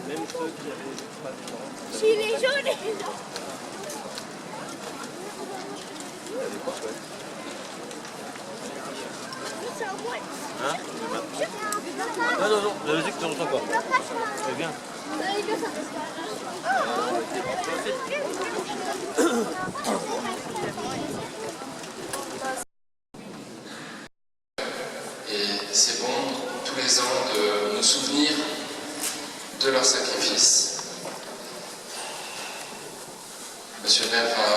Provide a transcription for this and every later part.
Même ceux qui avaient pas de temps. Gilet jaune. Hein? Non, non, non, la musique, tu n'entends pas. C'est bien. Et c'est bon, tous les ans, de nous souvenir de leur sacrifice. Monsieur le maire va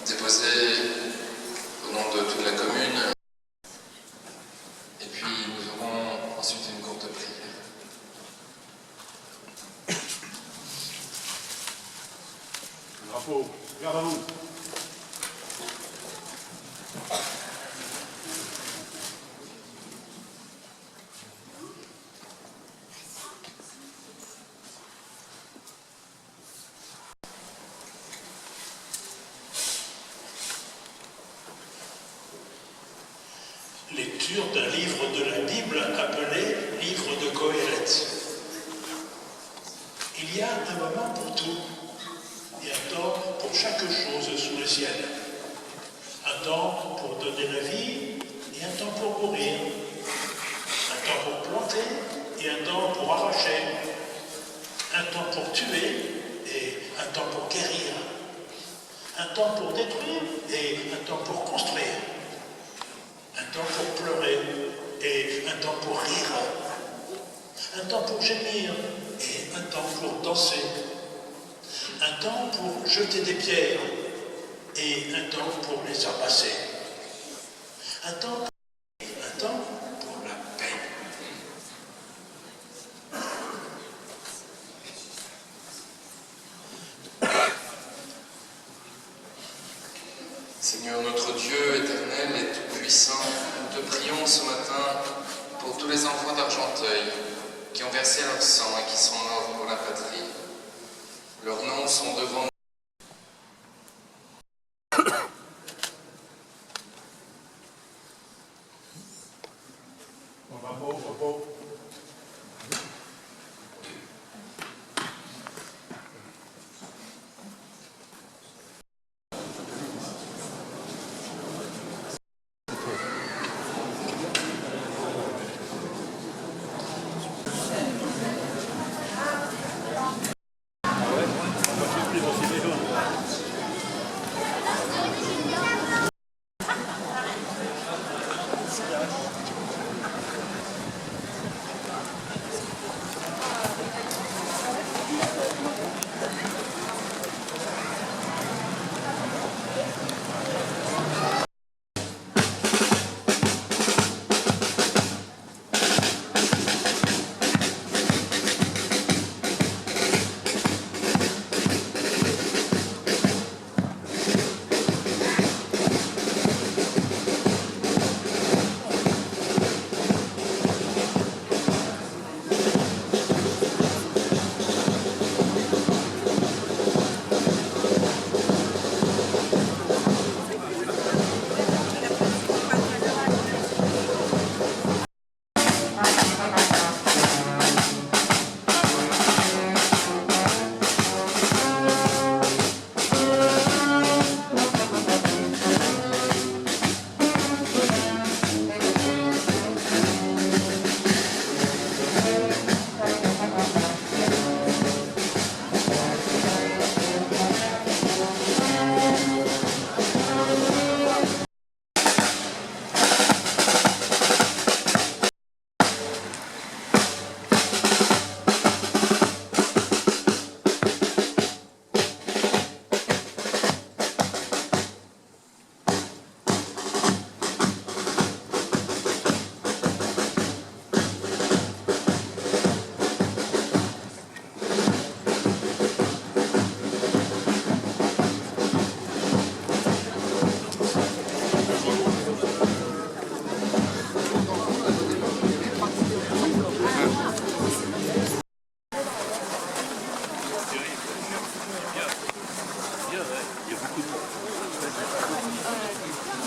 déposer au nom de toute la commune. Et puis nous aurons ensuite une courte prière. Drapeau, garde à vous. Lecture d'un livre de la Bible appelé Livre de Qoheleth. Il y a un moment pour tout et un temps pour chaque chose sous le ciel. Un temps pour donner la vie et un temps pour mourir. Un temps pour planter et un temps pour arracher. Un temps pour tuer et un temps pour guérir. Un temps pour détruire et un temps pour construire. Un temps pour pleurer et un temps pour rire. Un temps pour gémir et un temps pour danser. Un temps pour jeter des pierres et un temps pour les ramasser. Un temps pour la paix. Seigneur notre Dieu éternel et tout-puissant, nous te prions ce matin pour tous les enfants d'Argenteuil qui ont versé leur sang et qui sont morts pour la patrie. Leurs noms sont devant nous. Repos.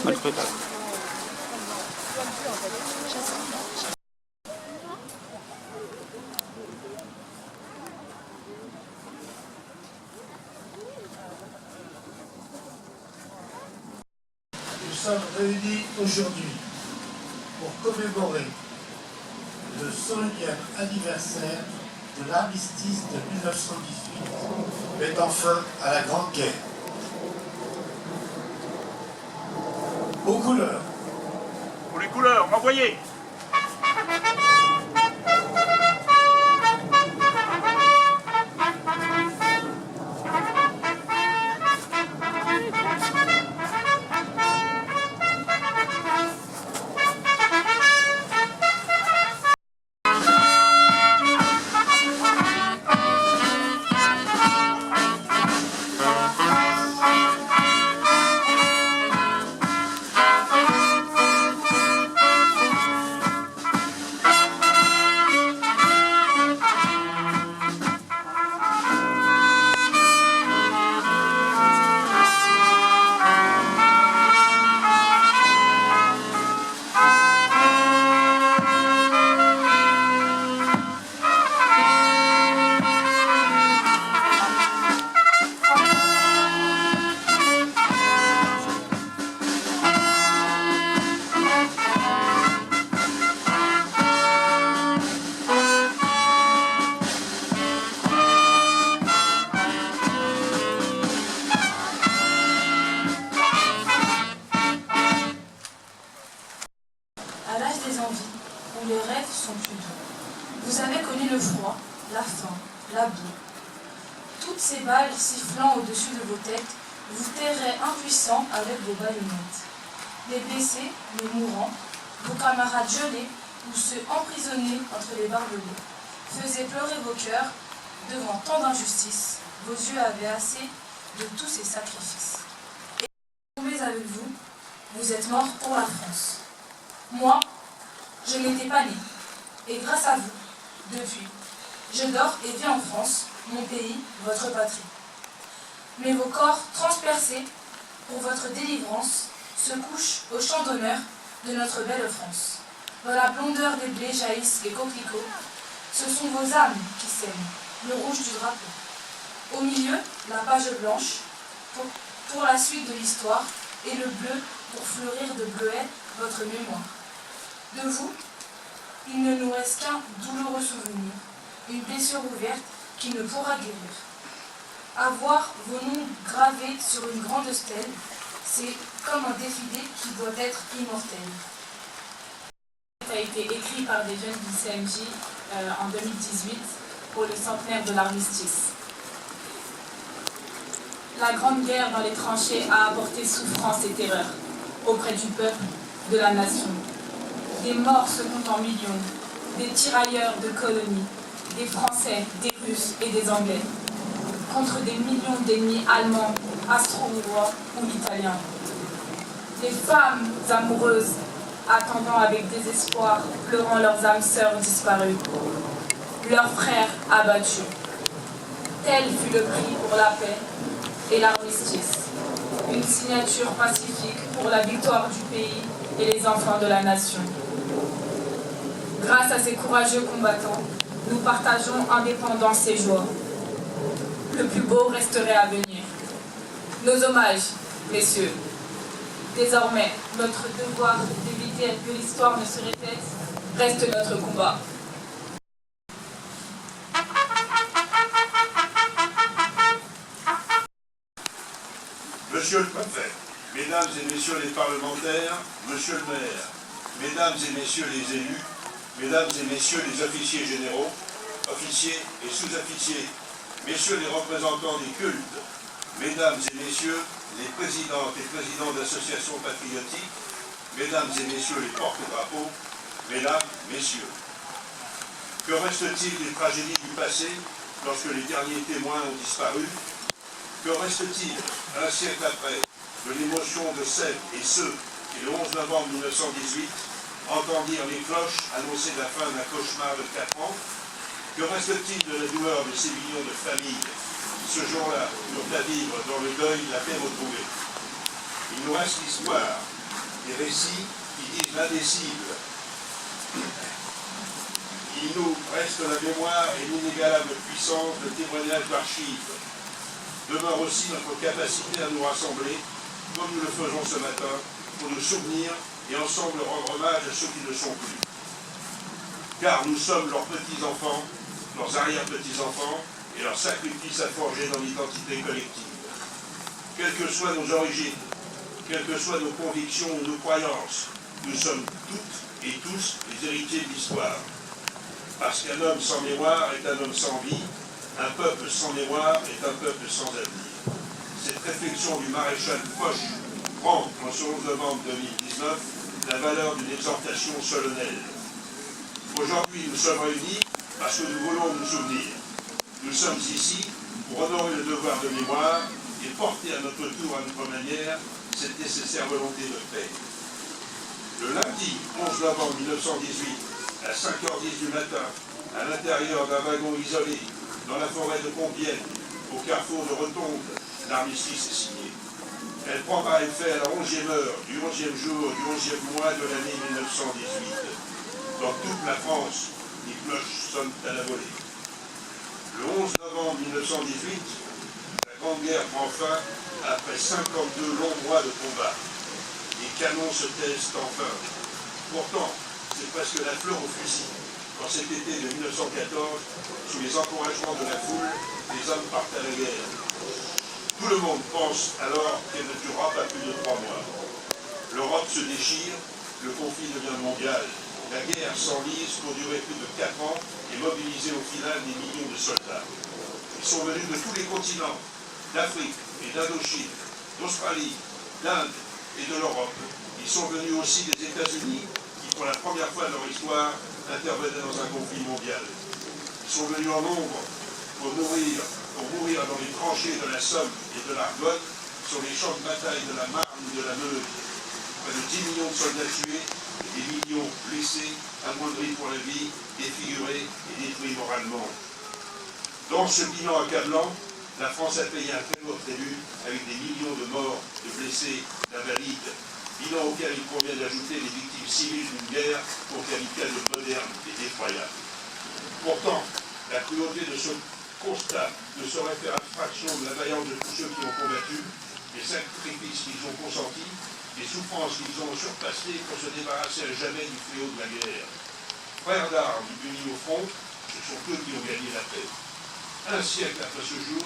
Mal préparé. Nous sommes réunis aujourd'hui pour commémorer le 100e anniversaire de l'armistice de 1918, mettant fin à la Grande Guerre. Aux couleurs. Pour les couleurs, envoyez! À l'âge des envies, où les rêves sont plus doux, vous avez connu le froid, la faim, la boue. Toutes ces balles sifflant au-dessus de vos têtes, vous terrez impuissants avec vos baïonnettes. Les blessés, les mourants, vos camarades gelés ou ceux emprisonnés entre les barbelés, faisaient pleurer vos cœurs devant tant d'injustices. Vos yeux avaient assez de tous ces sacrifices. Et tombés avec vous, vous êtes morts pour la France. Moi, je n'étais pas né, et grâce à vous, depuis, je dors et vis en France, mon pays, votre patrie. Mais vos corps transpercés, pour votre délivrance, se couchent au champ d'honneur de notre belle France. Dans la blondeur des blés jaillissent les coquelicots, ce sont vos âmes qui saignent, le rouge du drapeau. Au milieu, la page blanche, pour la suite de l'histoire, et le bleu pour fleurir de bleuets votre mémoire. De vous, il ne nous reste qu'un douloureux souvenir, une blessure ouverte qui ne pourra guérir. Avoir vos noms gravés sur une grande stèle, c'est comme un défilé qui doit être immortel. Ça a été écrit par des jeunes du CMJ en 2018 pour le centenaire de l'armistice. La Grande Guerre dans les tranchées a apporté souffrance et terreur auprès du peuple, de la nation. Des morts se comptent en millions, des tirailleurs de colonies, des Français, des Russes et des Anglais, contre des millions d'ennemis allemands, austro-hongrois ou italiens. Des femmes amoureuses attendant avec désespoir, pleurant leurs âmes sœurs disparues, leurs frères abattus. Tel fut le prix pour la paix et l'armistice, une signature pacifique pour la victoire du pays et les enfants de la nation. Grâce à ces courageux combattants, nous partageons indépendance et joie. Le plus beau resterait à venir. Nos hommages, messieurs. Désormais, notre devoir d'éviter que l'histoire ne se répète reste notre combat. Monsieur le préfet, mesdames et messieurs les parlementaires, monsieur le maire, mesdames et messieurs les élus, mesdames et messieurs les officiers généraux, officiers et sous-officiers, messieurs les représentants des cultes, mesdames et messieurs les présidentes et présidents d'associations patriotiques, mesdames et messieurs les porte-drapeaux, mesdames, messieurs. Que reste-t-il des tragédies du passé lorsque les derniers témoins ont disparu? Que reste-t-il, un siècle après, de l'émotion de celles et ceux qui, le 11 novembre 1918, entendirent les cloches annoncer la fin d'un cauchemar de 4 ans? Que reste-t-il de la douleur de ces millions de familles qui, ce jour-là, eurent à vivre dans le deuil de la paix retrouvée? Il nous reste l'histoire, des récits qui disent l'indécible. Il nous reste la mémoire et l'inégalable puissance de témoignage d'archives. Demeure aussi notre capacité à nous rassembler, comme nous le faisons ce matin, pour nous souvenir et ensemble rendre hommage à ceux qui ne sont plus. Car nous sommes leurs petits-enfants, leurs arrière-petits-enfants, et leurs sacrifices à forger dans l'identité collective. Quelles que soient nos origines, quelles que soient nos convictions ou nos croyances, nous sommes toutes et tous les héritiers de l'histoire. Parce qu'un homme sans mémoire est un homme sans vie, un peuple sans mémoire est un peuple sans avenir. Cette réflexion du maréchal Foch prend, en ce 11 novembre 2019, la valeur d'une exhortation solennelle. Aujourd'hui, nous sommes réunis parce que nous voulons nous souvenir. Nous sommes ici pour honorer le devoir de mémoire et porter à notre tour, à notre manière, cette nécessaire volonté de paix. Le lundi 11 novembre 1918, à 5h10 du matin, à l'intérieur d'un wagon isolé, dans la forêt de Compiègne, au carrefour de Retonde, l'armistice est signé. Elle prendra effet à la 11e heure du 11e jour du 11e mois de l'année 1918. Dans toute la France, les cloches sonnent à la volée. Le 11 novembre 1918, la Grande Guerre prend fin après 52 longs mois de combat. Les canons se taisent enfin. Pourtant, c'est presque la fleur au fusil. Quand cet été de 1914, sous les encouragements de la foule, les hommes partent à la guerre. Tout le monde pense alors qu'elle ne durera pas plus de 3 mois. L'Europe se déchire, le conflit devient mondial. La guerre s'enlise pour durer plus de 4 ans et mobiliser au final des millions de soldats. Ils sont venus de tous les continents, d'Afrique et d'Indochine, d'Australie, d'Inde et de l'Europe. Ils sont venus aussi des États-Unis, qui pour la première fois de leur histoire intervenaient dans un conflit mondial. Ils sont venus en nombre pour mourir dans les tranchées de la Somme et de l'Argonne, sur les champs de bataille de la Marne ou de la Meuse. Près de 10 millions de soldats tués et des millions blessés, amoindris pour la vie, défigurés et détruits moralement. Dans ce bilan accablant, la France a payé un très lourd tribut avec des millions de morts, de blessés, d'invalides, bilan auquel il convient d'ajouter les victimes civiles d'une guerre qu'on qualifie de moderne et d'effroyable. Pourtant, la cruauté de ce constat ne saurait faire abstraction de la vaillance de tous ceux qui ont combattu, des sacrifices qu'ils ont consentis, des souffrances qu'ils ont surpassées pour se débarrasser à jamais du fléau de la guerre. Frères d'armes unis au front, ce sont eux qui ont gagné la paix. Un siècle après ce jour,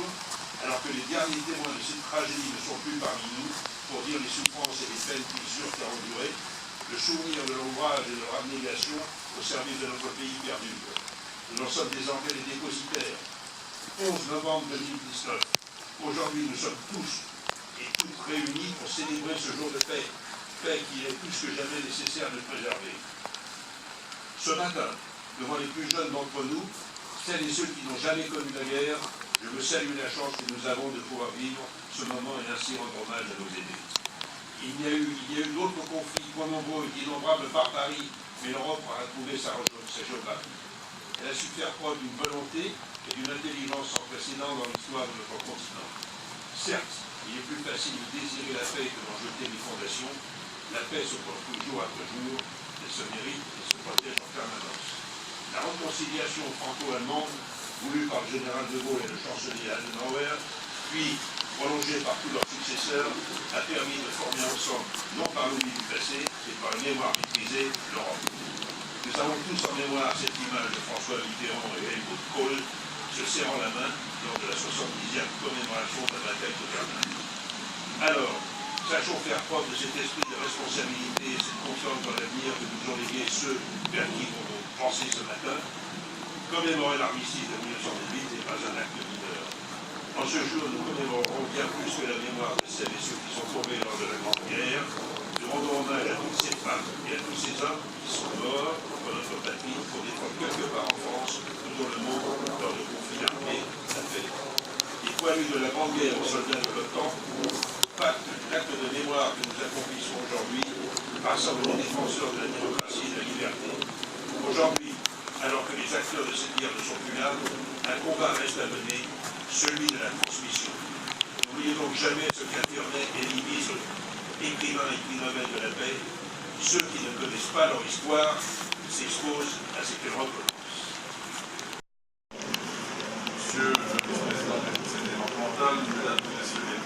alors que les derniers témoins de cette tragédie ne sont plus parmi nous, pour dire les souffrances et les peines qu'ils eurent à endurer, le souvenir de leur ouvrage et de leur abnégation au service de notre pays perdure. Nous en sommes désormais les dépositaires. 11 novembre 2019. Aujourd'hui, nous sommes tous et toutes réunis pour célébrer ce jour de paix, paix qu'il est plus que jamais nécessaire de préserver. Ce matin, devant les plus jeunes d'entre nous, celles et ceux qui n'ont jamais connu la guerre, je veux saluer la chance que nous avons de pouvoir vivre ce moment et ainsi rendre hommage à nos aînés. Il y a eu d'autres conflits moins nombreux et d'innombrables barbaries, mais l'Europe a retrouvé sa géographie. Elle a su faire preuve d'une volonté et d'une intelligence sans précédent dans l'histoire de notre continent. Certes, il est plus facile de désirer la paix que d'en jeter les fondations. La paix se porte jour après jour, elle se mérite et se protège en permanence. La réconciliation franco-allemande, voulue par le général de Gaulle et le chancelier Adenauer, puis prolongée par tous leurs successeurs, a permis de former ensemble, non par l'oubli du passé, mais par une mémoire maîtrisée, l'Europe. Nous avons tous en mémoire cette image de François Mitterrand et Helmut Kohl se serrant la main lors de la 70e commémoration de la bataille de Verdun. Alors, sachons faire preuve de cet esprit de responsabilité et cette confiance dans l'avenir que nous ont légué ceux vers qui nous avons pensé ce matin. Commémorer l'armistice de 1918 n'est pas un acte mineur. En ce jour, nous commémorerons bien plus que la mémoire de celles et ceux qui sont tombés lors de la Grande Guerre. Nous rendons hommage à toutes ces femmes et à tous ces hommes qui sont morts pour notre patrie, pour défendre quelque part en France, ou dans le monde, lors de conflits armés, la paix. Les poilus de la Grande Guerre aux soldats de l'OTAN, l'acte de mémoire que nous accomplissons aujourd'hui, rassemble les défenseurs de la démocratie et de la liberté. Aujourd'hui, alors que les acteurs de cette guerre ne sont plus là, un combat reste à mener, celui de la transmission. N'oubliez donc jamais ce qu'affirmaient et divisent écrivains et écrivaines de la paix, ceux qui ne connaissent pas leur histoire s'exposent à ce qu'elle recommence. Monsieur le Président du Conseil départemental, Mesdames et Messieurs les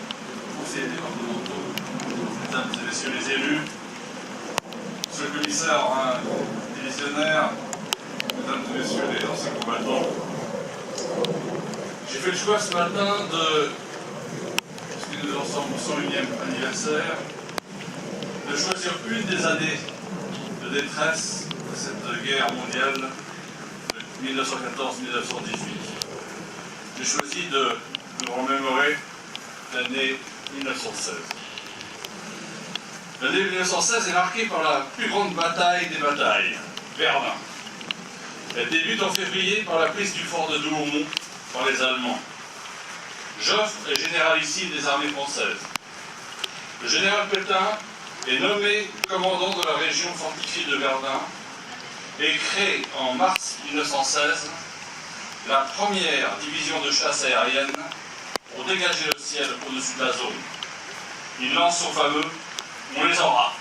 conseillers départementaux, Mesdames et Messieurs les élus, Monsieur le commissaire divisionnaire, Mesdames et Messieurs les anciens combattants, j'ai fait le choix ce matin puisque nous en sommes au 101e anniversaire, de choisir une des années de détresse de cette guerre mondiale de 1914-1918. J'ai choisi de nous remémorer l'année 1916. L'année 1916 est marquée par la plus grande bataille des batailles, Verdun. Elle débute en février par la prise du fort de Douaumont par les Allemands. Joffre est généralissime des armées françaises. Le général Pétain est nommé commandant de la région fortifiée de Verdun et crée en mars 1916 la première division de chasse aérienne pour dégager le ciel au-dessus de la zone. Il lance son fameux « On les aura ».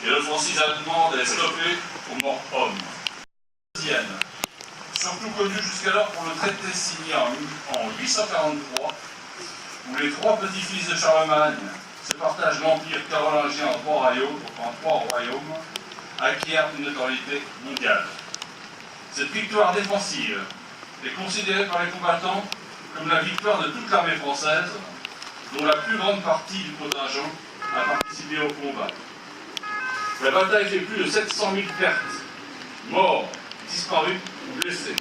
Et l'offensive allemande est stoppée au mort-homme. Deuxième, surtout connu jusqu'alors pour le traité signé en 843, où les trois petits-fils de Charlemagne se partagent l'empire carolingien en trois royaumes, acquiert une notoriété mondiale. Cette victoire défensive est considérée par les combattants comme la victoire de toute l'armée française, dont la plus grande partie du contingent a participé au combat. La bataille fait plus de 700 000 pertes, morts, disparus ou blessés.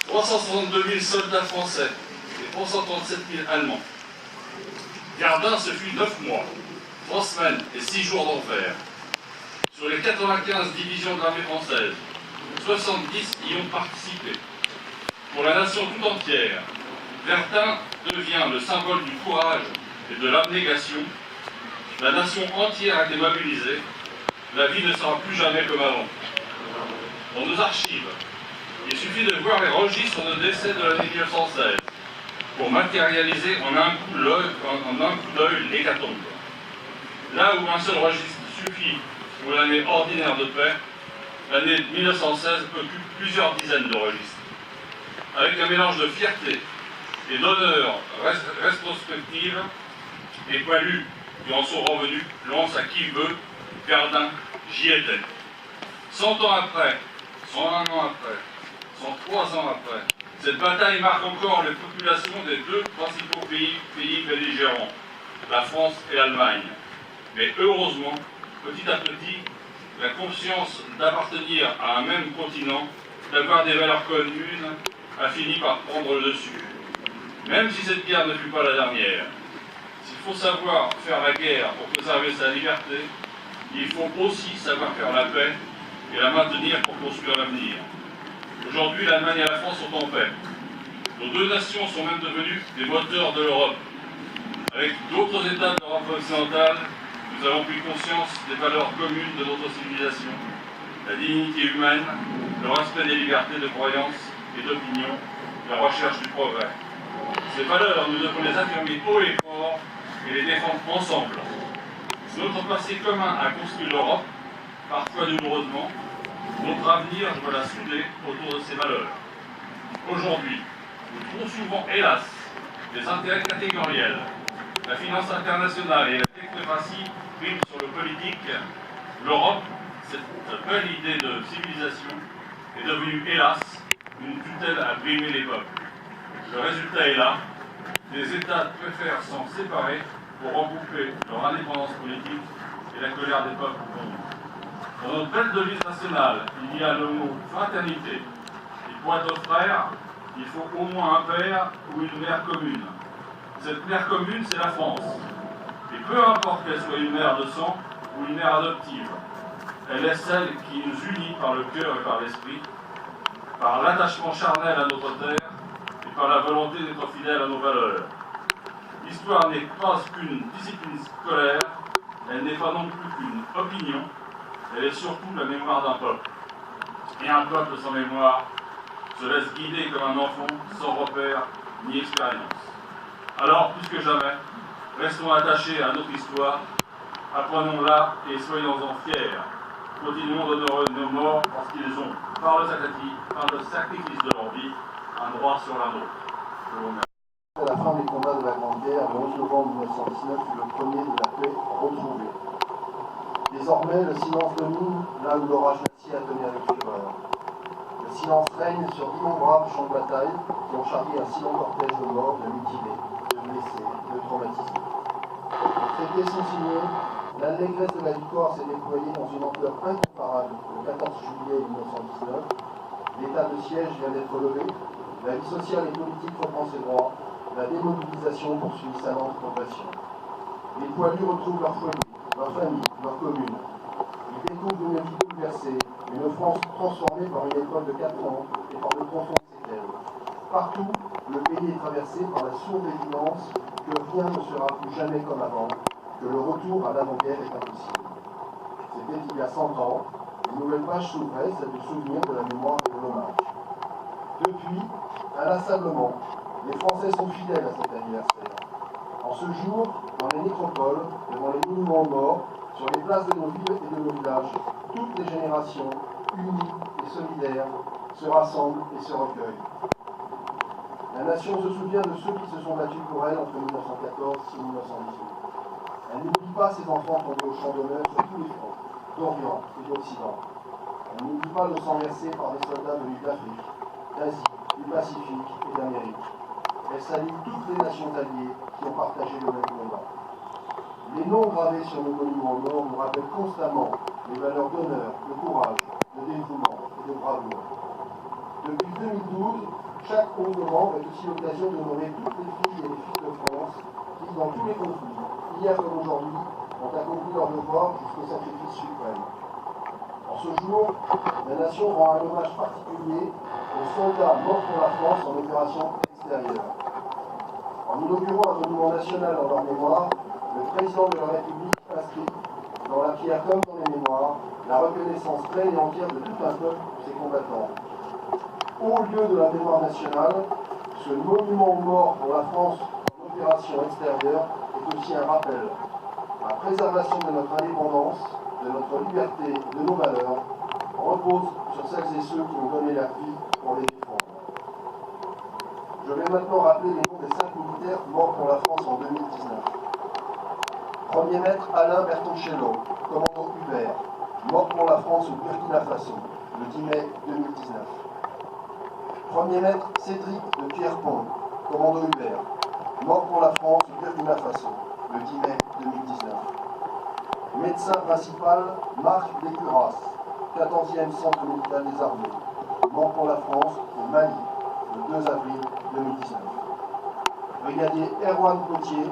362 000 soldats français et 337 000 Allemands. Verdun, ce fut 9 mois, 3 semaines et 6 jours d'enfer. Sur les 95 divisions de l'armée française, 70 y ont participé. Pour la nation tout entière, Verdun devient le symbole du courage et de l'abnégation. La nation entière a été mobilisée. La vie ne sera plus jamais comme avant. Dans nos archives, il suffit de voir les registres de décès de l'année 1916 pour matérialiser en un coup d'œil l'hécatombe. Là où un seul registre suffit pour l'année ordinaire de paix, l'année 1916 occupe plusieurs dizaines de registres. Avec un mélange de fierté et d'honneur rétrospective, les poilus qui en sont revenus lancent à qui veut « Verdun, j'y étais ». 100 ans après, 101 ans après, 103 ans après, cette bataille marque encore les populations des deux principaux pays belligérants, la France et l'Allemagne. Mais heureusement, petit à petit, la conscience d'appartenir à un même continent, d'avoir des valeurs communes, a fini par prendre le dessus. Même si cette guerre ne fut pas la dernière, s'il faut savoir faire la guerre pour préserver sa liberté, il faut aussi savoir faire la paix et la maintenir pour construire l'avenir. Aujourd'hui, l'Allemagne et la France sont en paix. Nos deux nations sont même devenues des moteurs de l'Europe. Avec d'autres États d'Europe occidentale, nous avons pris conscience des valeurs communes de notre civilisation, la dignité humaine, le respect des libertés de croyance et d'opinion, la recherche du progrès. Ces valeurs, nous devons les affirmer haut et fort et les défendre ensemble. Notre passé commun a construit l'Europe, parfois douloureusement. Notre avenir doit la souder autour de ces valeurs. Aujourd'hui, trop souvent, hélas, des intérêts catégoriels, la finance internationale et la technocratie priment sur le politique. L'Europe, cette belle idée de civilisation, est devenue, hélas, une tutelle à brimer les peuples. Le résultat est là. Les États préfèrent s'en séparer pour regrouper leur indépendance politique et la colère des peuples contre. Dans notre belle devise nationale, il y a le mot fraternité. Et pour être frère, il faut au moins un père ou une mère commune. Cette mère commune, c'est la France. Et peu importe qu'elle soit une mère de sang ou une mère adoptive, elle est celle qui nous unit par le cœur et par l'esprit, par l'attachement charnel à notre terre et par la volonté d'être fidèle à nos valeurs. L'histoire n'est pas qu'une discipline scolaire, elle n'est pas non plus qu'une opinion, elle est surtout la mémoire d'un peuple. Et un peuple sans mémoire se laisse guider comme un enfant sans repère ni expérience. Alors, plus que jamais, restons attachés à notre histoire Apprenons-la et soyons-en fiers. Continuons d'honorer nos morts parce qu'ils ont, par le sacrifice de leur vie, un droit sur la nôtre. Je vous remercie. À la fin des combats de la Grande Guerre, le 11 novembre 1919 fut le premier de la paix retrouvée. Désormais, le silence domine là où l'orage glacier a tenu avec fureur. Le silence règne sur d'innombrables champs de bataille qui ont charrié un si long cortège de morts, de mutilés, de blessés, de traumatisés. Les traités sont signés, l'allégresse de la victoire s'est déployée dans une ampleur incomparable le 14 juillet 1919. L'état de siège vient d'être levé, la vie sociale et politique reprend ses droits, la démobilisation poursuit sa lente progression. Les poilus retrouvent leur foyer, leur famille, leur commune. Ils découvrent une vie bouleversée, une France transformée par une école de 4 ans et par de profondes séquelles. Partout, le pays est traversé par la sourde évidence que rien ne sera plus jamais comme avant, que le retour à l'avant-guerre est impossible. C'était il y a 100 ans, une nouvelle page s'ouvrait, celle du souvenir, de la mémoire et de l'hommage. Depuis, inlassablement, les Français sont fidèles à cet anniversaire. En ce jour, dans les nécropoles, devant les monuments aux morts, sur les places de nos villes et de nos villages, toutes les générations, unies et solidaires, se rassemblent et se recueillent. La nation se souvient de ceux qui se sont battus pour elle entre 1914 et 1918. Elle n'oublie pas ses enfants tombés au champ d'honneur sur tous les fronts, d'Orient et d'Occident. Elle n'oublie pas le sang versé par des soldats venus d'Afrique, d'Asie, du Pacifique et d'Amérique. Elle salue toutes les nations alliées qui ont partagé le même combat. Les noms gravés sur nos monuments morts nous rappellent constamment les valeurs d'honneur, de courage, de dévouement et de bravoure. Depuis 2012, chaque 11 novembre est aussi l'occasion d'honorer toutes les filles et les fils de France qui, dans tous les conflits, hier comme aujourd'hui, ont accompli leur devoir jusqu'au sacrifice suprême. En ce jour, la nation rend un hommage particulier aux soldats morts pour la France en opération extérieure. En inaugurant un monument national en leur mémoire, le président de la République inscrit dans la pierre comme dans les mémoires la reconnaissance pleine et entière de tout un peuple pour ses combattants. Au lieu de la mémoire nationale, ce monument mort pour la France en opération extérieure est aussi un rappel. La préservation de notre indépendance, de notre liberté, de nos valeurs, repose sur celles et ceux qui ont donné leur vie pour les défendre. Je vais maintenant rappeler les noms des 5 militaires morts pour la France en 2019. Premier maître Alain Bertoncello, commando Hubert, mort pour la France au Burkina Faso, le 10 mai 2019. Premier maître Cédric de Pierrepont, commando Hubert, mort pour la France au Burkina Faso, le 10 mai 2019. Médecin principal Marc Descuras, 14e centre médical des armées, mort pour la France au Mali, le 2 avril 2019. Brigadier Erwan Potier,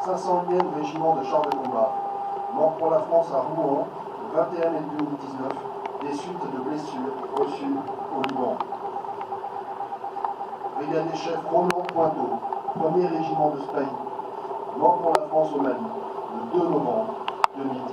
501e régiment de chars de combat, mort pour la France à Rouen, le 21 mai 2019, des suites de blessures reçues au Liban. Brigadier chef Roland Pointeau, 1er régiment de Spahis, mort pour la France au Mali, le 2 novembre 2019.